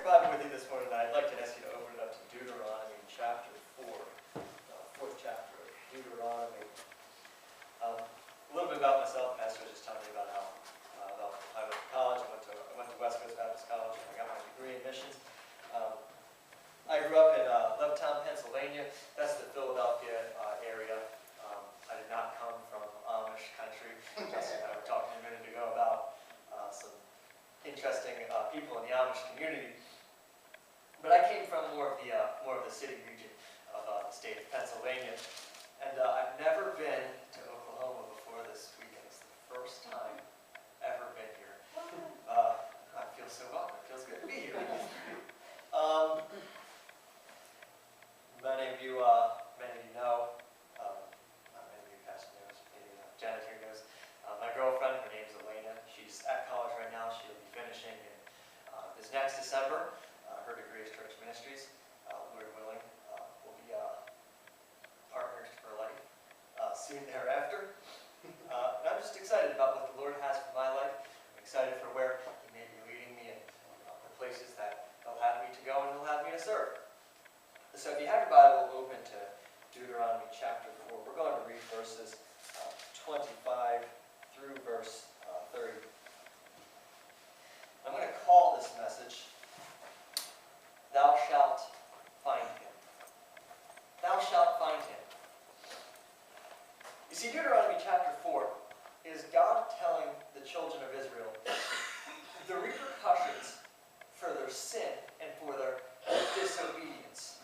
Bible with you this morning, I'd like to ask you to open it up to Deuteronomy chapter 4, fourth chapter of Deuteronomy. A little bit about myself. Pastor was just telling me about how I went to college. I went to West Coast Baptist College. I got my degree in missions. I grew up in Levittown, Pennsylvania. That's the Philadelphia area. I did not come from Amish country. Justin and I were talking a minute ago about some interesting people in the Amish community. But I came from more of the city region of the state of Pennsylvania. And I've never been to Oklahoma before this weekend. It's the first time ever been here. I feel so welcome. It feels good to be here. Many of you know, many of you Pastor knows, maybe Janet here knows. My girlfriend, her name's Elena. She's at college right now. She'll be finishing in this next December. Her degree is church ministries. Lord willing, we'll be partners for life soon thereafter. And I'm just excited about what the Lord has for my life. I'm excited for where He may be leading me and the places that He'll have me to go and He'll have me to serve. So if you have your Bible, open to Deuteronomy chapter 4. We're going to read verses 25 through verse 30. I'm going to call this message, Thou Shalt Find Him. Thou shalt find Him. You see, Deuteronomy chapter 4 is God telling the children of Israel the repercussions for their sin and for their disobedience.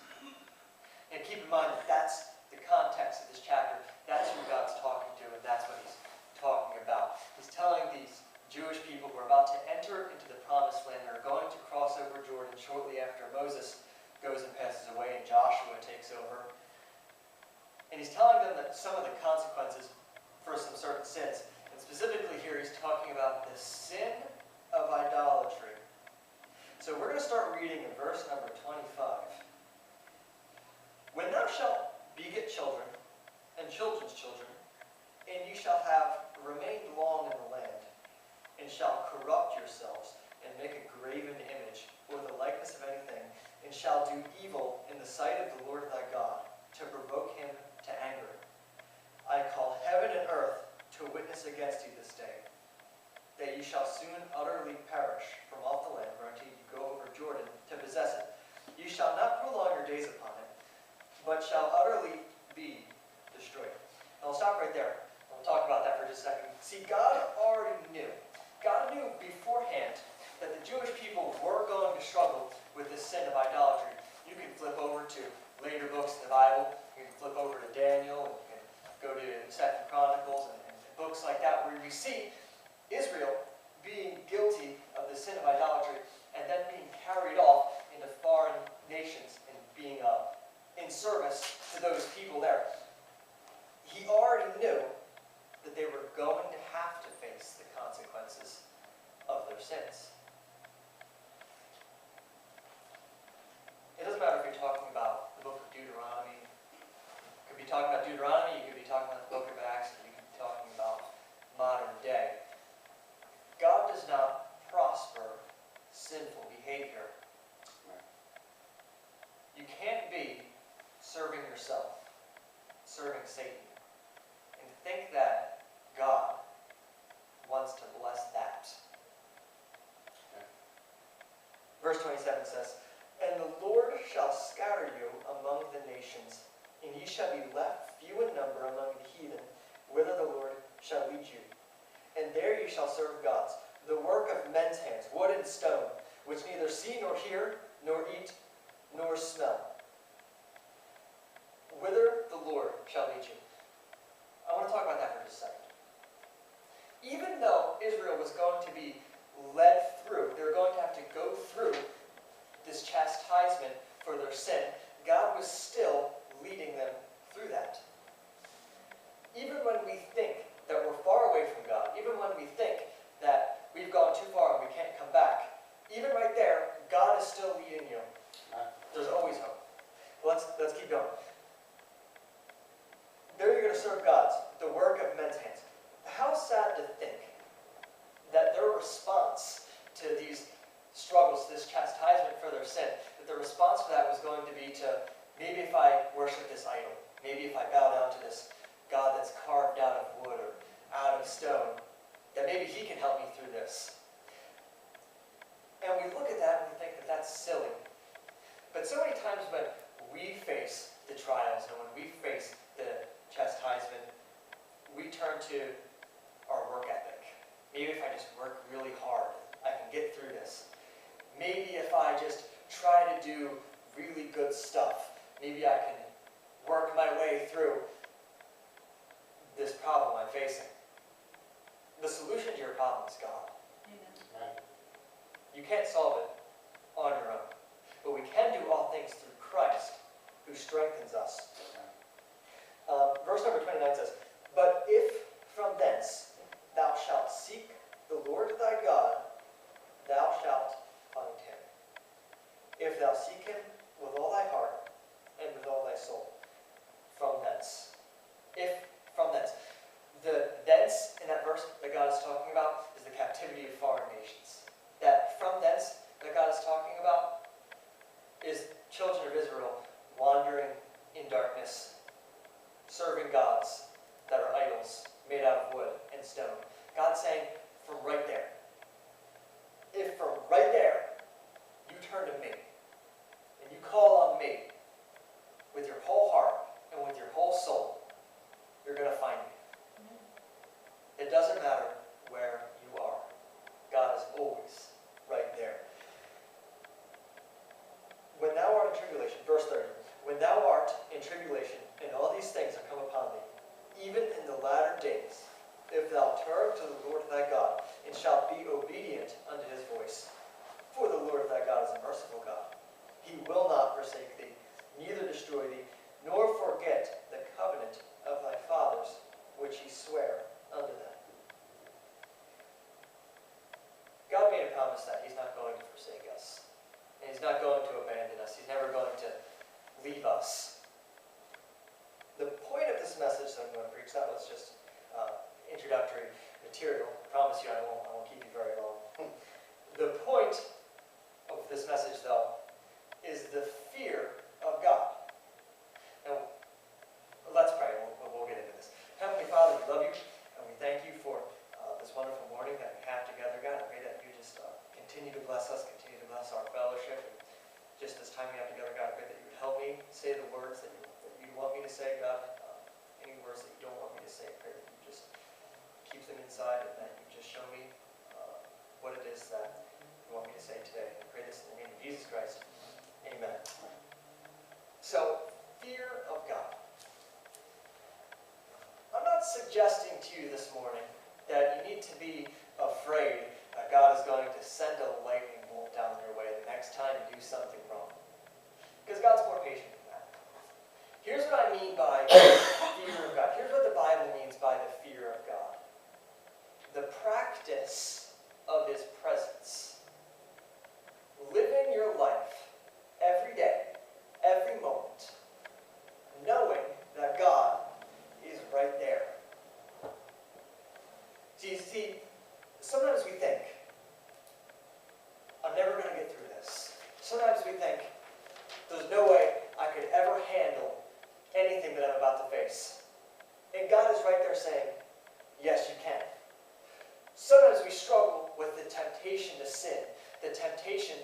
And keep in mind that that's the context of this chapter. That's who God's talking to, and that's what He's talking about. He's telling these Jewish people who are about to enter into the promised land. They're going to cross over Jordan shortly after Moses goes and passes away and Joshua takes over. And He's telling them that some of the consequences for some certain sins. And specifically here He's talking about the sin of idolatry. So we're going to start reading in verse number 25. When thou shalt beget children and children's children, and you shall have remained long in the land, and shall corrupt yourselves, and make a graven image, or the likeness of anything, and shall do evil in the sight of the Lord thy God, to provoke Him to anger. I call heaven and earth to witness against you this day, that ye shall soon utterly perish from off the land whereunto ye go over Jordan to possess it. You shall not prolong your days upon it, but shall utterly be destroyed. And I'll stop right there. We'll talk about that for just a second. See, God already knew. God knew beforehand that the Jewish people were going to struggle with this sin of idolatry. You can flip over to later books in the Bible. You can flip over to Daniel, and you can go to 2 Chronicles and books like that where we see Israel being guilty of the sin of idolatry and then being carried off into foreign nations and being in service to those people there. He already knew that they were going to have to face the consequences of their sins. It doesn't matter if you're talking about the book of Deuteronomy. You could be talking about Deuteronomy, you could be talking about the book of Acts, you could be talking about modern day. God does not prosper sinful behavior. You can't be serving yourself, serving Satan, and think that God wants to bless that. Okay. Verse 27 says, And the Lord shall scatter you among the nations, and ye shall be left few in number among the heathen, whither the Lord shall lead you. And there you shall serve gods, the work of men's hands, wood and stone, which neither see nor hear, nor eat, nor smell. Whither the Lord shall lead you. I want to talk about that for just a second. Even though Israel was going to be led through, they were going to have to go through this chastisement for their sin, God was still leading them through that. Even when we think that we're far away from God, even when we think that we've gone too far and we can't come back, even right there, God is still leading you. There's always hope. Let's keep going. There you're going to serve gods, the work of men's hands. How sad to think that their response to these struggles, this chastisement for their that maybe he can help me through this. And we look at that and we think that that's silly. But so many times when we face the trials and when we face the chastisement, we turn to our work ethic. Maybe if I just work really hard, I can get through this. Maybe if I just try to do really good stuff, maybe I can work my way through this problem I'm facing. The solution to your problem is God. Amen. You can't solve it on your own. But we can do all things through Christ, who strengthens us. Verse number 29 says, "But if from thence thou shalt seek the Lord thy God, thou shalt find him. If thou seek him with all thy heart and with all thy soul." From thence. If from thence. The thence in that verse that God is talking about is the captivity of foreign nations. That from thence that God is talking about is children of Israel wandering in darkness, serving gods that are idols made out of wood and stone. God's saying, from right there, if from right there you turn to me and you call on me with your whole heart and with your whole soul, you're going to find me. It doesn't matter where you are. God is always right there. When thou art in tribulation, verse 30, when thou art in tribulation, and all these things are come upon thee, even in the latter days, if thou turn to the Lord thy God, and shalt be obedient unto his voice, for the Lord thy God is a merciful God. He will not forsake thee, neither destroy thee, nor forget the covenant of thy fathers, which he sware unto them. God made a promise that he's not going to forsake us. And he's not going to abandon us. He's never going to leave us. The point of this message that I'm going to preach, that was just introductory material. I promise you I won't keep you very long. The point of this message, though, is the fear of God. Now, let's pray. We'll get into this. Heavenly Father, we love you, and we thank you for this wonderful morning that we have together, God. I pray that you just continue to bless us, continue to bless our fellowship. And just this time we have together, God, I pray that you would help me say the words that you want me to say, God. Any words that you don't want me to say, I pray that you just keep them inside and that you just show me what it is that you want me to say today. I pray this in the name of Jesus Christ. Amen. So, fear of God. I'm not suggesting to you this morning that you need to be afraid that God is going to send a lightning bolt down your way the next time you do something wrong. Because God's more patient than that. Here's what I mean by fear of God. Here's what the Bible means by the fear of God. The practice of his presence. Living your life every day, every moment, knowing that God is right there. See, sometimes we think, I'm never going to get through this. Sometimes we think, there's no way I could ever handle anything that I'm about to face. And God is right there saying, yes, you can. Sometimes we struggle with the temptation to sin, the temptation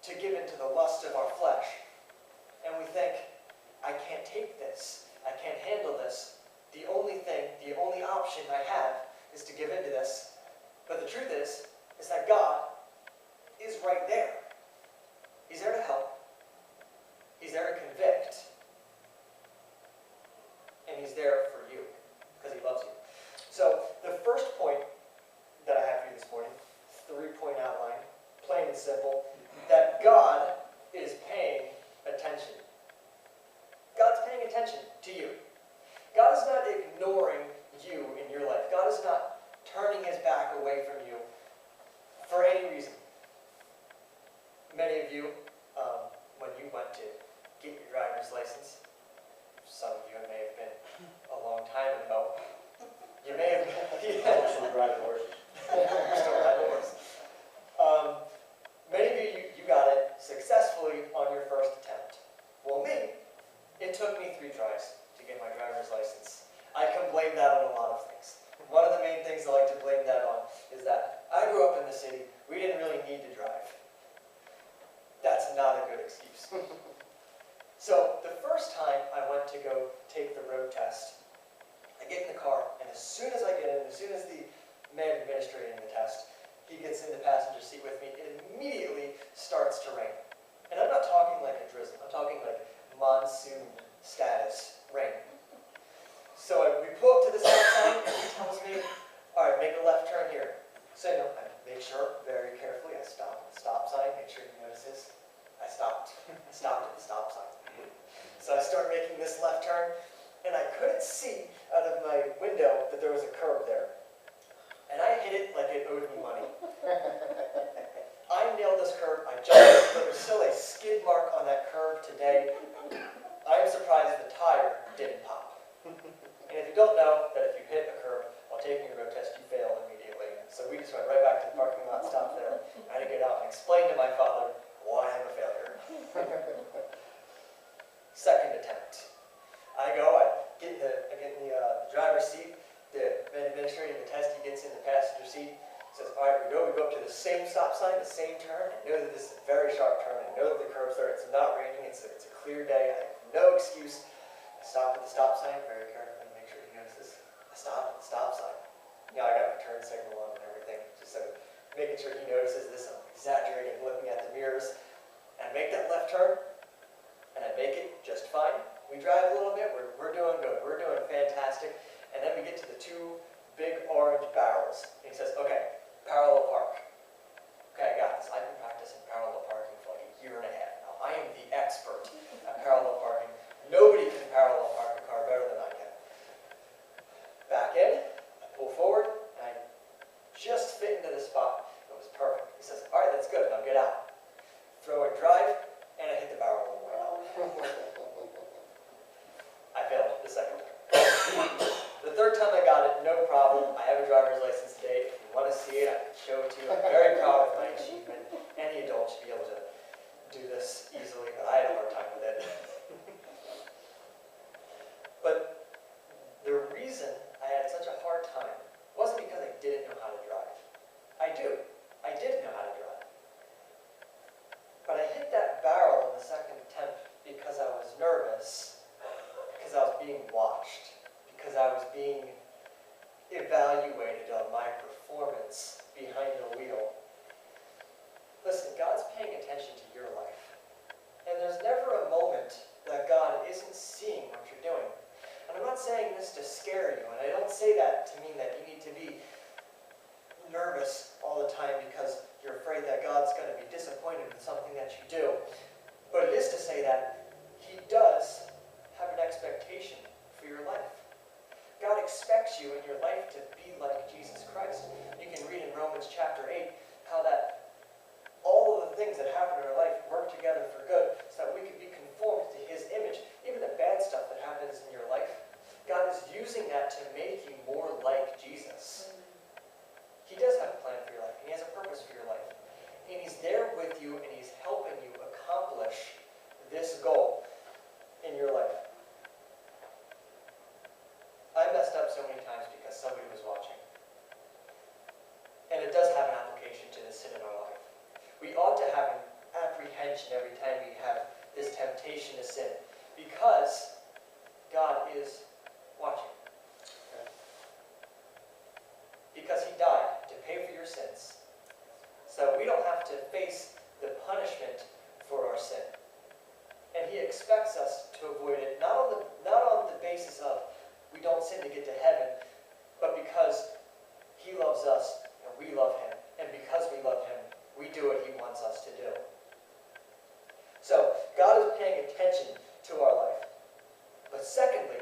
to give in to the lust of our flesh. And we think, I can't take this. I can't handle this. The only option I have is to give in to this. But the truth is that God is right there. He's there to help. He's there to convict. And he's there for you, because he loves you. So, the first point that I have for you this morning, 3-point outline, plain and simple, that God is paying attention. God's paying attention to you. God is not ignoring you in your life. God is not turning his back away from you for any reason. Many of you, when you went to get your driver's license, some of you, it may have been a long time ago, you may have Still driving horses. Still riding horses. Many of you got it successfully on your first attempt. Well, me, it took me 3 tries to get my driver's license. I can blame that on a lot of things. One of the main things I like to blame that grew up in the city. We didn't really need to drive. That's not a good excuse. So the first time I went to go take the road test, I get in the car, and as soon as I get in, as soon as the man administrating the test, he gets in the passenger seat with me, it immediately starts to rain. And I'm not talking like a drizzle, I'm talking like monsoon status rain. So we pull up to the stop sign, and he tells me, all right, make a left turn here. So I make sure, very carefully, I stop at the stop sign, make sure he notices. I stopped. I stopped at the stop sign. So I start making this left turn, and I couldn't see out of my window that there was a curb there. And I hit it like it owed me money. I nailed this curb, I jumped, but there's still a skid mark on that curb today. I'm surprised the tire didn't pop. And if you don't know that if you hit a curb while taking your road test, you fail immediately. So we just went right back to the parking lot, stopped there. I had to get out and explain to my father why I'm a failure. Second attempt. I get in the driver's seat. The man administrating the test, he gets in the passenger seat. Says, all right, we go up to the same stop sign, the same turn. I know that this is a very sharp turn. I know that the curb's there. It's not raining. It's a clear day. I have no excuse. I stop at the stop sign very carefully, make sure he notices. I stop at the stop sign. I got my turn signal on and everything, just so making sure he notices this. I'm exaggerating, looking at the mirrors. I make that left turn, and I make it just fine. We drive a little bit, we're doing good, we're doing fantastic. And then we get to the two big orange barrels. And he says, okay, parallel park. Okay, I got this. I've been practicing parallel parking for like a year and a half now. I am the expert at parallel parking. Nobody can parallel park a car better than I can. Back in, I pull forward, and I just fit into the spot. It was perfect. He says, all right, that's good, now get out. Throw and drive, and I hit the barrel on the way out. I failed the second time. The third time I got it, no problem. I have a driver's license today. If you want to see it, I can show it to you. I'm very proud of my achievement. Any adult should be able to do this easily, but I had a hard time with it. But the reason I had such a hard time wasn't because I didn't know how to drive. I do. I did know how to drive. But I hit that barrel in the second attempt because I was nervous, because I was being watched, because I was being evaluated on my performance behind the wheel. Listen, God's paying attention to your life. And there's never a moment that God isn't seeing what you're doing. And I'm not saying this to scare you, and I don't say that to mean that you need to be nervous all the time because you're afraid that God's going to be disappointed with something that you do. But it is to say that He does have an expectation for your life. God expects you in your life to be like Jesus Christ. You can read in Romans chapter 8 how that all of the things that happen in our life work together for good so that we can be conformed to His image. Even the bad stuff that happens in your life, God is using that to make you more like Jesus. He does have a plan for your life, and He has a purpose for your life. And He's there with you, and He's helping you accomplish this goal in your life. I messed up so many times because somebody was watching. And it does have an application to the sin in our life. We ought to have an apprehension every time we have this temptation to sin, because God is watching. Because He died to pay for your sins. So we don't have to face the punishment for our sin. And He expects us to avoid it, not on the basis of we don't sin to get to heaven, but because He loves us and we love Him. And because we love Him, we do what He wants us to do. So God is paying attention to our life. But secondly,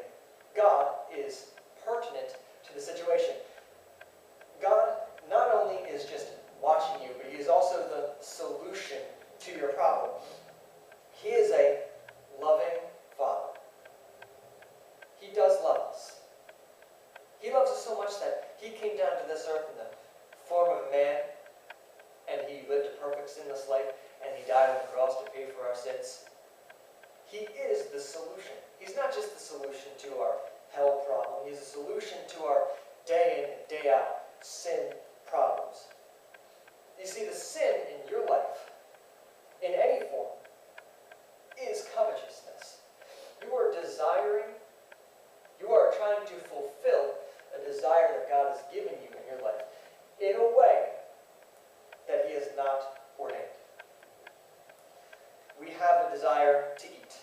God is pertinent to the situation. God not only is just watching you, but He is also the solution to your problem. He is a loving Father. He does love us. He loves us so much that He came down to this earth in the form of a man, and He lived a perfect sinless life, and He died on the cross to pay for our sins. He is the solution. He's not just the solution to our hell problem. He's the solution to our day in and day out sin problems. You see, the sin in your life, in any form, is covetousness. You are desiring, you are trying to fulfill a desire that God has given you in your life in a way that He has not ordained. We have a desire to eat.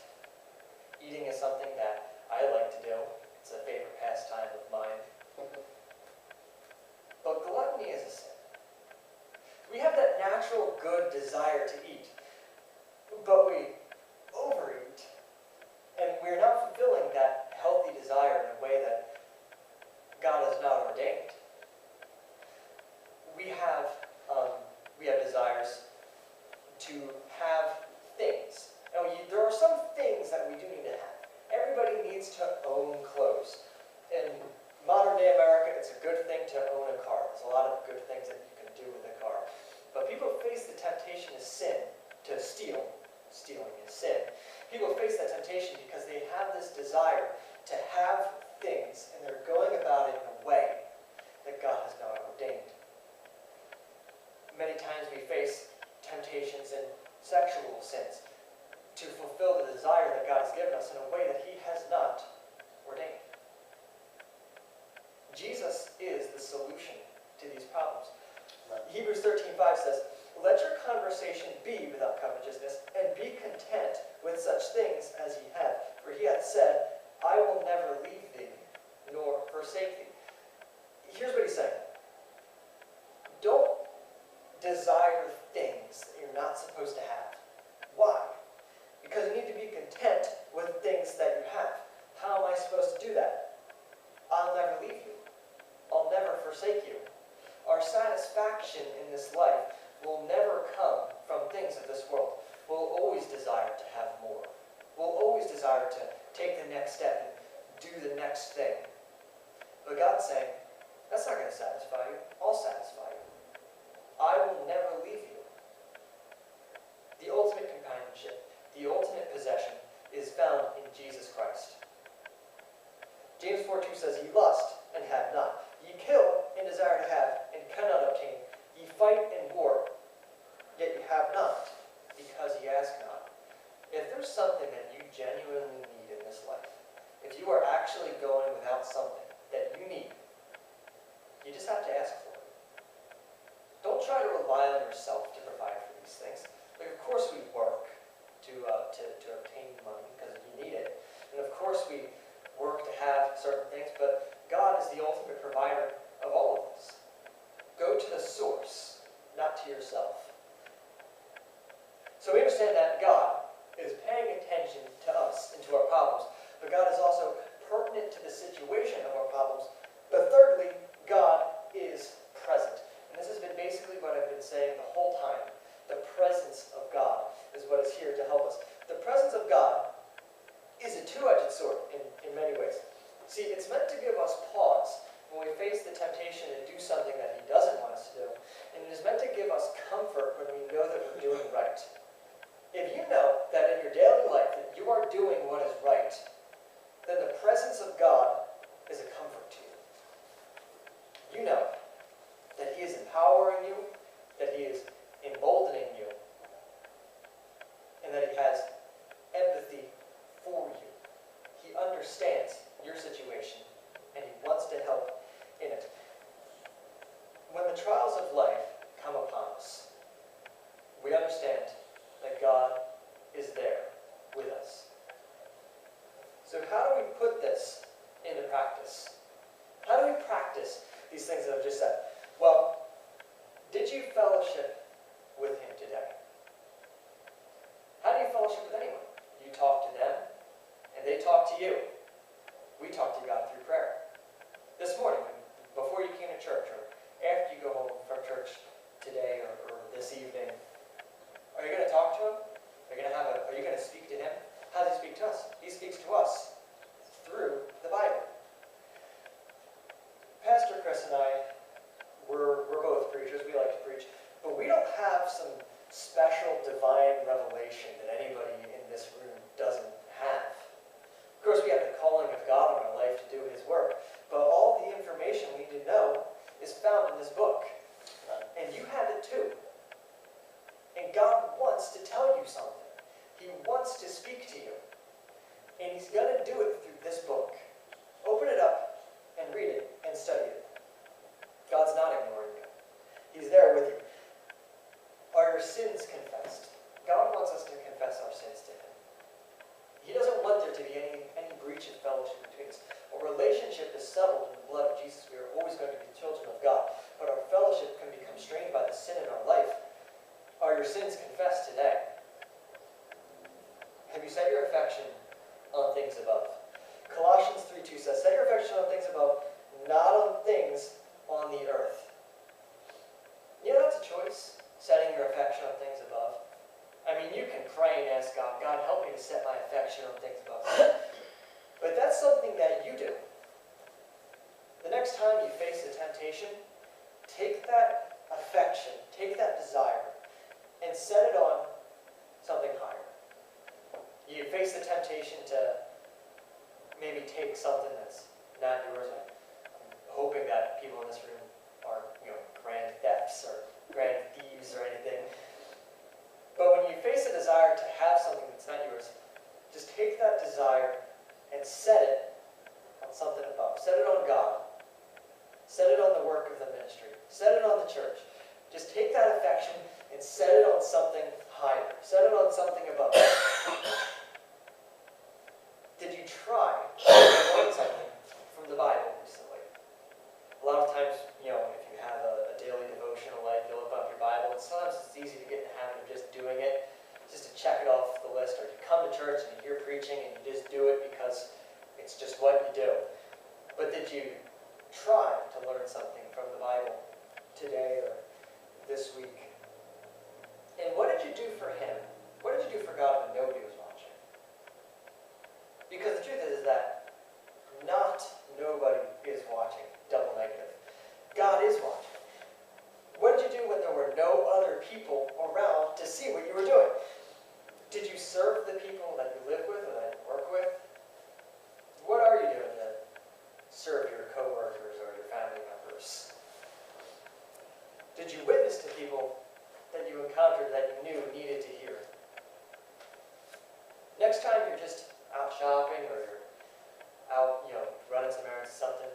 Eating is something that I like to do. It's a favorite pastime of mine. But gluttony is a sin. We have that natural good desire to eat, but we overeat, and we're not fulfilling that healthy desire in a way that God has not ordained. We have desires to have things. Now, there are some things that we do need to have. Everybody needs to own clothes. In modern day America, it's a good thing to own a car. There's a lot of good things that you can do with a car. But people face the temptation to sin, to steal. Stealing is sin. People face that temptation because they have this desire to have things, and they're going about it in a way that God has not ordained. Many times we face temptations in sexual sins to fulfill the desire that God has given us in a way that He has not ordained. Jesus is the solution to these problems. Hebrews 13:5 says, "Let your conversation be without covetousness, and be content with such things as ye have. For He hath said, I will never leave thee, nor forsake thee." Here's what He's saying. Don't desire things that you're not supposed to have. Why? Because you need to be content with things that you have. How am I supposed to do that? I'll never leave you. I'll never forsake you. Our satisfaction in this life will never come from things of this world. We'll always desire to have more. We'll always desire to take the next step and do the next thing. But God's saying, that's not going to satisfy you. I'll satisfy you. I will never leave you. The ultimate companionship, the ultimate possession, is found in Jesus Christ. James 4:2 says, "Ye lust and have not. Ye kill and desire to have and cannot obtain. Ye fight and war, yet ye have not, because ye ask not." If there's something that you genuinely need in this life, if you are actually going without something that you need, you just have to ask for it. Don't try to rely on yourself to provide for these things. Like, of course we work to obtain money because you need it. And of course we work to have certain things, but God is the ultimate provider of all of this. Go to the source, not to yourself. So we understand that God is paying attention to us and to our problems, but God is also pertinent to the situation of our problems. But thirdly, God is present. And this has been basically what I've been saying the whole time. The presence of God is what is here to help us. The presence of God is a two-edged sword in many ways. See, it's meant to give us pause when we face the temptation to do something that He doesn't want us to do. And it is meant to give us comfort when we know that we're doing right. If you know that in your daily life that you are doing what is right, then the presence of God is a comfort to you. You know that He is empowering you, that He is emboldening you, and that He has empathy for you. He understands your situation, and He wants to help in it. When the trials of life come upon us, we understand that God is there with us. So how do we put this into practice? How do we practice these things that I've just said? Well, did you fellowship with Him today? How do you fellowship with anyone? You talk to them, and they talk to you. We talk to God through prayer. This morning, before you came to church, or after you go home from church today or this evening, are you going to talk to Him? Are you going to speak to Him? How does He speak to us? He speaks to us through the Bible. Pastor Chris and I, we're both preachers. We like to preach. But we don't have some special divine revelation that anybody in this room doesn't have. Of course, we have the calling of God in our life to do His work. But all the information we need to know is found in this book. And you have it too. And God wants to tell you something. He wants to speak to you. And he's going to do it through this book. Open it up and read it and study it. God's not ignoring you. He's there with you. Are your sins confessed? God wants us to confess our sins to him. He doesn't want there to be any breach of fellowship between us. Our relationship is settled in the blood of Jesus. We are always going to be children of God. But our fellowship can become strained by the sin in our life. Are your sins confessed today? Have you set your affection on things above? Colossians 3:2 says, set your affection on things above, not on things on the earth. You know, that's a choice, setting your affection on things above. I mean, you can pray and ask God, God, help me to set my affection on things above. But that's something that you do. The next time you face a temptation, take that affection, take that desire, and set it on something higher. You face the temptation to maybe take something that's not yours. I'm hoping that people in this room aren't, grand thefts or grand thieves or anything. But when you face a desire to have something that's not yours, just take that desire and set it on something above. Set it on God. Set it on the work of the ministry. Set it on the church. Just take that affection and set it on something higher. Set it on something above. Did you try to learn something from the Bible recently? A lot of times, if you have a daily devotional life, you'll open up your Bible, and sometimes it's easy to get in the habit of just doing it, just to check it off the list, or you come to church and you hear preaching and you just do it because it's just what you do. But did you try to learn something from the Bible today or this week? And what did you do for him? What did you do for God when nobody was watching? Because the truth is that not nobody is watching. Double negative. God is watching. What did you do when there were no other people around to see what you were doing? Did you serve the people that you live with or that you work with? What are you doing to serve your coworkers or your family members? Did you witness to people that you encountered that you knew needed to hear? Next time you're just out shopping or you're out, running some errands or something,